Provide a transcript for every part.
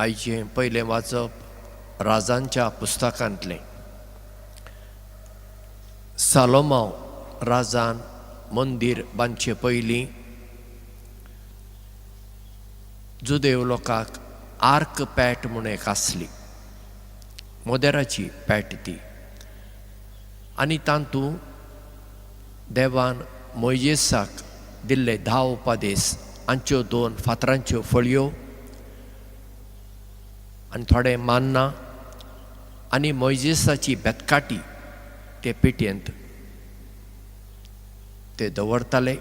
आयचे पहिले वाचप राजांच्या पुस्तकांतले. सालोमाव राजान मंदिर बांदचे पयलीं जुदेव लोकांक आर्क पॅट म्हूण एक आसली, मोदेराची पॅट ती. आनी तातूंत देवान मोइजेसाक दिल्ले 10 उपादेश, हांच्यो 2 फातरांच्यो फळयो आनी थोडे मान्ना आनी मोइजेसाची बेतकाटी ते पेटयेंत ते दवरताले.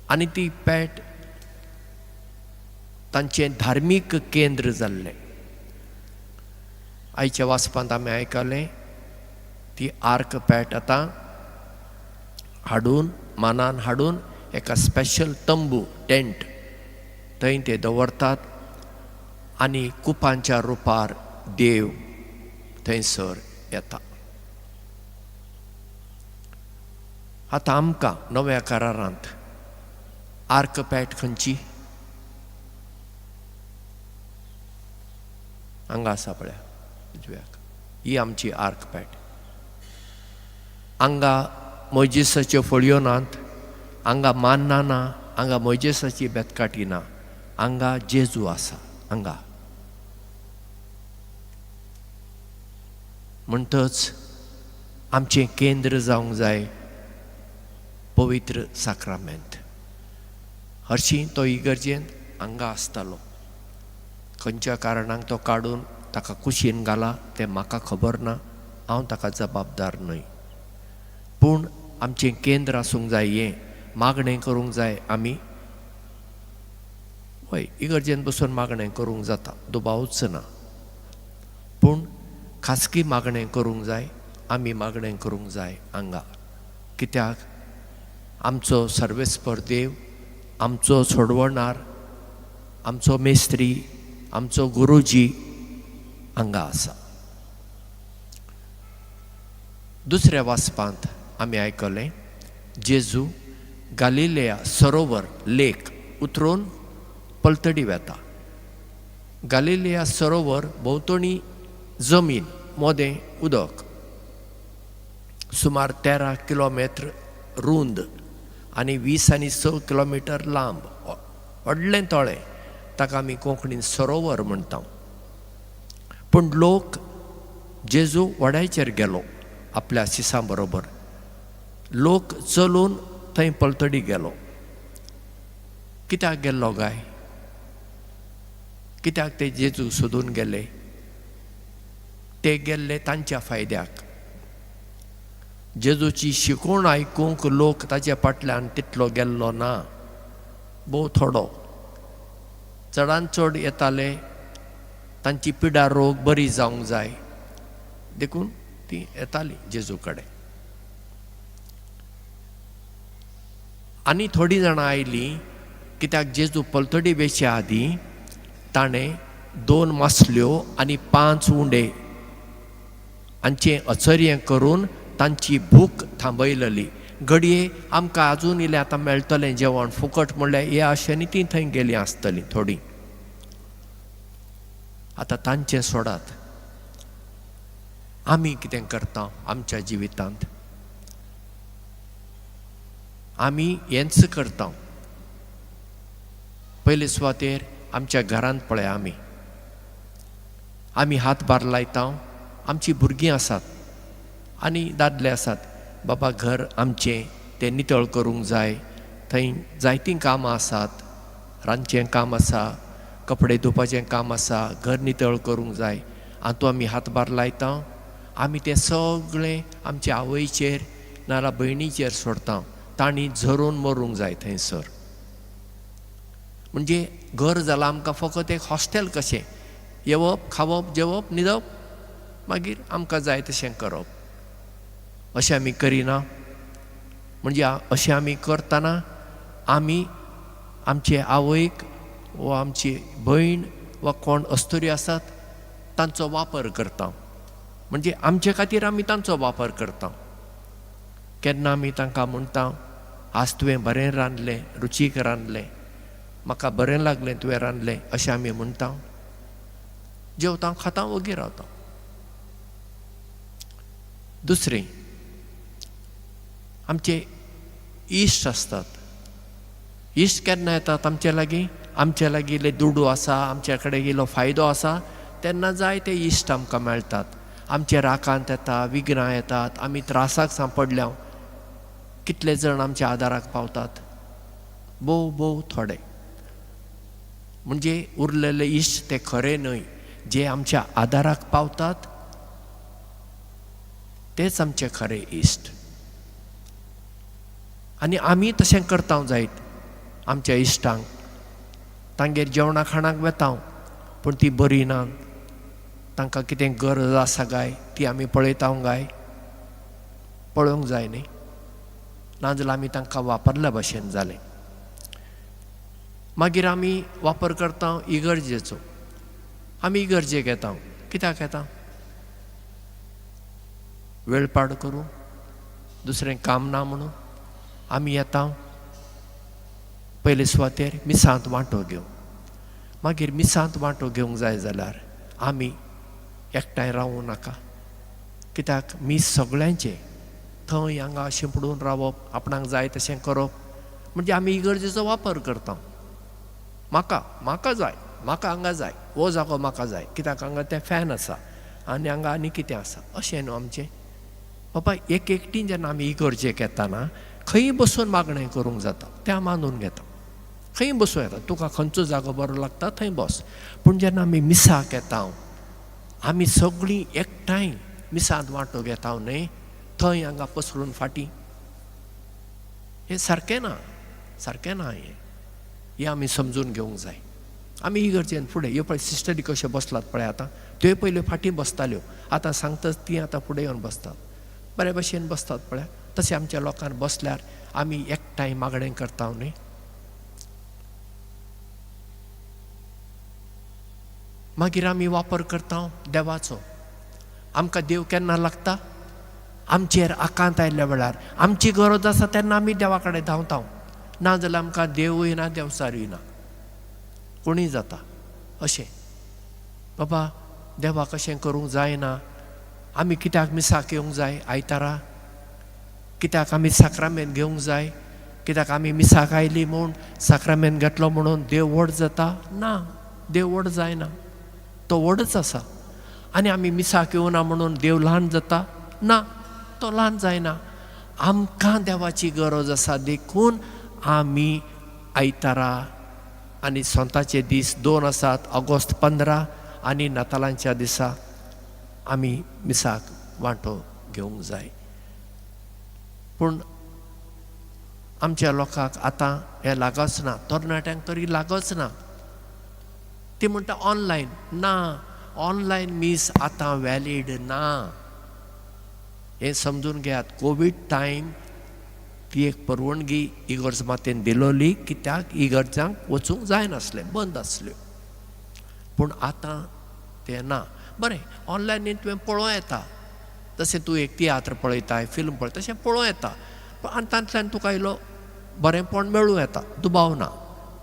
आनी ती पॅट तांचें धार्मीक केंद्र जाल्लें. आयच्या वाचपांत आमी आयकलें ती आर्क पॅट आतां हाडून मानान हाडून एका स्पेशल तंबू टेंट थंय ते दवरतात आनी कुपांच्या रुपार देव थंयसर येता. आतां आमकां नव्या करारांत आर्क पॅट खंयची? हांगा आसा पळय उजव्याक, ही आमची आर्क पॅट. हांगा मोइजेसाच्यो फळयो नात, हांगा मान्ना ना, हांगा मोइजेसाची बेतकाटी ना, हांगा जेजू आसा. हांगा म्हणटच आमचें केंद्र जावंक जाय पवित्र साक्रामेंत. हरशीं तो इगर्जेंत हांगा आसतालो. खंयच्या कारणांक तो काडून ताका कुशीन घाला तें म्हाका खबर ना, हांव ताका जबाबदार न्हय. पूण आमचें केंद्र आसूंक जाय हें मागणें करूंक जाय आमी. हय, इगर्जेंत बसून मागणें करूंक जाता, दुबावच ना. पूण खासगी मागणें करूंक जाय, आमी मागणें करूंक जाय हांगा. कित्याक आमचो सर्वेस्पर देव, आमचो सोडवणार, आमचो मेस्त्री, आमचो गुरुजी हांगा आसा. दुसऱ्या वाचपांत आमी आयकलें जेजू गालिलेया सरोवर लेक उतरून पलतडी वेता. गालिलेया सरोवर भोंवतणी जमीन मोदें उदक, सुमार 13 किलोमीटर रुंद आनी 20 आनी 6 किलोमीटर लांब, व्हडलें तळें. ताका आमी कोंकणीन सरोवर म्हणटा. पूण लोक जेजू वड्याचेर गेलो आपल्या शिसां बरोबर. लोक चलून थंय पलतडी गेलो. कित्याक गेल्लो गाय? कित्याक ते जेजू सोदून गेले? ते गेल्ले तांच्या फायद्याक. जेजूची शिकवण आयकूंक लोक ताचे फाटल्यान तितलो गेल्लो ना, भोव थोडो. चडांत चड येताले तांची पिडा रोग बरी जावंक जाय देखून ती येताली जेजू कडेन. आनी थोडीं जाणां आयलीं कित्याक जेजू पलतडी वेचे आदीं ताणें 2 मासल्यो आनी 5 उंडे हांचें अचर्यें करून तांची भूक थांबयलेली. घडये आमकां आजून इल्लें आतां मेळटलें जेवण फुकट म्हणल्यार हे आशेनी तीं थंय गेलीं आसतलीं थोडीं. आतां तांचें सोडात, आमी कितें करता आमच्या जिवितांत? आमी हेंच करता. पयले सुवातेर आमच्या घरांत पळय, आमी हातभार लायता. आमचीं भुरगीं आसात आनी दादले आसात. बाबा घर आमचें तें नितळ करूंक जाय. थंय जायतीं कामां आसात. रांदचें काम आसा, कपडे धुवपाचें काम आसा, घर नितळ करूंक जाय. हातूंत आमी हातभार लायता. आमी तें सगळें आमच्या आवयचेर नाल्यार भयणीचेर सोडटा. तांणी झरून मरूंक जाय थंयसर. म्हणजे घर जालां आमकां फकत एक हॉस्टेल कशें. येवप, खावप, जेवप, न्हिदप, मागीर आमकां जाय तशें करप. अशें आमी करिना. म्हणजे अशें आमी करतना आमी आमचे आवयक वा आमची भयण वा कोण अस्तुरी आसात तांचो वापर करता. म्हणजे आमचे खातीर आमी तांचो वापर करता. केन्ना आमी तांकां म्हणटा आज तुवें बरें रांदलें, रुचीक रांदलें, म्हाका बरें लागलें तुवें रांदलें, अशें आमी म्हणटा. जेवता खाता वगैरे रावता. दुसरें, आमचे इश्ट असतात. इश्ट केन्ना येतात आमचे लागीं? आमचे लागीं इल्ले दुडू आसा, आमचे कडेन इल्लो फायदो आसा तेन्ना जाय ते इश्ट आमकां मेळटात. आमचे राकांत येता, विघ्नां येतात, आमी त्रासाक सांपडल्या, कितले जण आमच्या आदाराक पावतात? भोव थोडे. म्हणजे उरलेले इश्ट ते खरे न्हय. जे आमच्या आदाराक पावतात तेच आमचे खरे इश्ट. आनी आमी तशें करता जायत आमच्या इश्टांक. तांगेर जेवणा खाणाक वेता, पूण ती बरी ना, तांकां कितें गरज आसा काय ती आमी पळयता काय? पळोवंक जाय न्ही. नाजाल्यार आमी तांकां वापरल्या भशेन जालें. मागीर आमी वापर करता इगर्जेचो. आमी इगर्जेक येता. कित्याक येता? वेळपाड करूं, दुसरें काम ना म्हणून आमी येता. पयले सुवातेर मिसांत वांटो घेवंक. मागीर मिसांत वांटो घेवंक जाय जाल्यार आमी एकठांय रावूं नाका. कित्याक मीस सगळ्यांचे. थंय हांगा शिंपडून रावप, आपणाक जाय तशें करप, म्हणजे आमी इगर्जेचो वापर करता. म्हाका जाय, म्हाका हांगा जाय, हो जागो म्हाका जाय, कित्याक हांगा तें फॅन आसा आनी हांगा आनी कितें आसा, अशें न्हू आमचें. बाबा एक एकटीं जेन्ना आमी इगर्जेक येताना खंय बसून मागणें करूंक जाता तें मानून घेता. खंय बसूं येता, तुका खंयचो जागो बरो लागता थंय बस. पूण जेन्ना आमी मिसाक येता, आमी सगळीं एकठांय मिसांत वांटो घेता न्हय, थंय हांगा पसरून फाटीं. हें सारकें ना, सारकें ना. हें आमी समजून घेवंक जाय. आमी इगर्जेन फुडें ह्यो पळय सिस्टरी कश्यो बसलात पळय आतां, त्यो पयल्यो फाटीं बसताल्यो, आतां सांगतच ती आतां फुडें येवन बसतात, बरे भशेन बसतात पळय. तशें आमच्या लोकांक बसल्यार आमी एकठांय मागणें करता न्ही. मागीर आमी वापर करता देवाचो. आमकां देव केन्ना लागता? आमचेर आकांत आयिल्ल्या वेळार, आमची गरज आसा तेन्ना आमी देवा कडेन धांवता. नाजाल्यार आमकां देवूय ना, देवसारूय ना, कोणीय जाता अशें. बाबा देवाक अशें करूंक जायना. आमी कित्याक मिसाक येवंक जाय आयतारा? कित्याक आमी साक्रामेंत घेवंक जाय? कित्याक आमी मिसाक आयली म्हूण साक्रामेंत घेतलो म्हणून देव व्हड जाता? ना, देव व्हड जायना, तो व्हडच आसा. आनी आमी मिसाक येवना म्हणून देव ल्हान जाता? ना, तो ल्हान जायना. आमकां देवाची गरज आसा देखून आमी आयतारा आनी सोंताचे दीस 2 आसात, ऑगस्ट 15 आनी नातालांच्या दिसा आमी मिसाक वांटो घेवंक जाय. पूण आमच्या लोकांक आतां हें लागच ना. तरणाट्यांक तरी लागच ना. ती म्हणटा ऑनलायन. ना, ऑनलायन मीस आतां वॅलीड ना. हें समजून घेयात. कोवीड टायम ती एक परवणगी इगर्ज मातेन दिलोली, कित्याक इगर्जांक वचूंक जायनासलें, बंद आसल्यो. पूण आतां तें ना. बरें, ऑनलायनीन तुवें पळोवं येता, तशें तूं एक तियात्र पळयताय, फिल्म पळय, तशें पळोवं येता. पूण तांतल्यान तुका इल्लो बरेंपण मेळूं येता, दुबाव ना.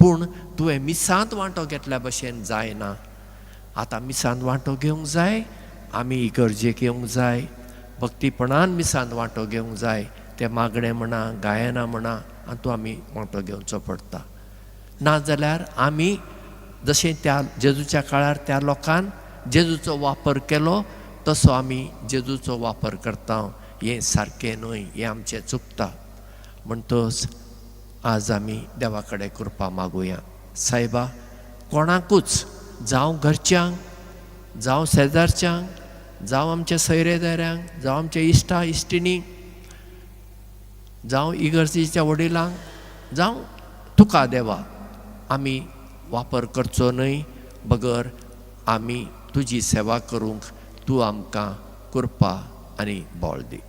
पूण तुवें मिसांत वांटो घेतल्या भशेन जायना. आतां मिसांत वांटो घेवंक जाय, आमी इगर्जेक येवंक जाय, भक्तीपणान मिसांत वांटो घेवंक जाय. तें मागणें म्हणा, गायनां म्हणा, हातूंत आमी वांटो घेवचो पडटा. नाजाल्यार आमी जशें त्या जेजूच्या काळार त्या लोकान जेजूचो वापर केलो तसो आमी जेजूचो वापर करता. हें सारकें न्हय, हें आमचें चुकता. म्हणटच आज आमी देवा कडेन कृपा मागुया. सायबा, कोणाकूच जावं घरच्यांक, जावं शेजारच्यांक, जावं आमच्या सैरेदाऱ्यांक, जावं आमच्या इश्टा इश्टिणींक, जावं इगर्जेच्या वडिलांक, जावं तुका देवा, आमी वापर करचो न्हय. बगर आमी तुजी सेवा करूंक तूं आमकां कृपा आनी बळ दी.